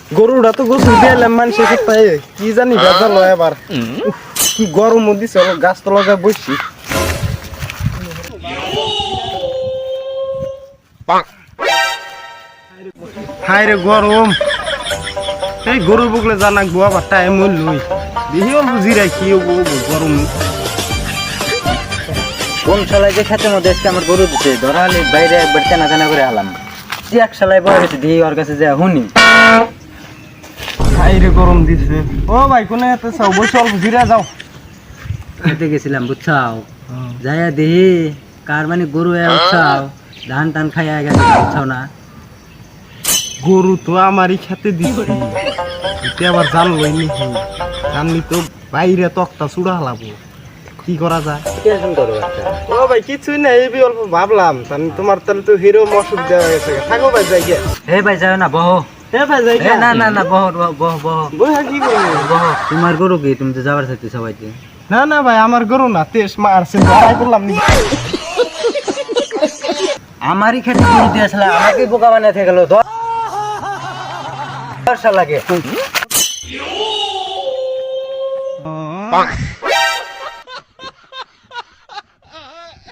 গরুটা তো গোসল দিলাম মানুষের কোথায় কি জানি ভেজাল হয় আবার কি গরম দিছে গাছ তো লগায় বসছি হায় রে গরম এই গরু বুকলে জানাকবো আবার টাইম লই দেখি অল্প জিরাই কি গরম কোন শালায় যে খেতে মধ্যে আজকে আমার গরু দিচ্ছে ধরালে বাইরে একবার টানা টানা করে আলাম যে এক শালায় বয়ে গেছে দিয়ে ওর কাছে যে হুনি হায় রে গরম দিছে ও ভাই কোনে এত চাও বসে অল্প জিরা যাও খেতে গেছিলাম বুঝছাও যাইয়া দেখি কার মানে গরু উৎসাও ধান টান খাইয়া গেছে বুঝছাও না গরু তো আমারই খেতে দিচ্ছি এটা আবার জানলই নি জানলি তো বাইরে তক্তা চূড়া হালাবো কি করা যায় ও ভাই কিছুই না এই অল্প ভাবলাম তোমার তাহলে তো হিরো মসুদ দেওয়া গেছে থাকো ভাই যাই গিয়ে হে ভাই যাও না বহ হে ভাই যাই গিয়ে না না না বহ বহ বহ বইয়া কি করবো বহ তোমার গরু কি তুমি তো যাবার চাইতে সবাইতে না না ভাই আমার গরু না তেজ মারছে ধরাই করলাম নি আমারই খেতে গরু দিয়ে আসলে আমাকে বোকা বানাতে গেল ধর লাগে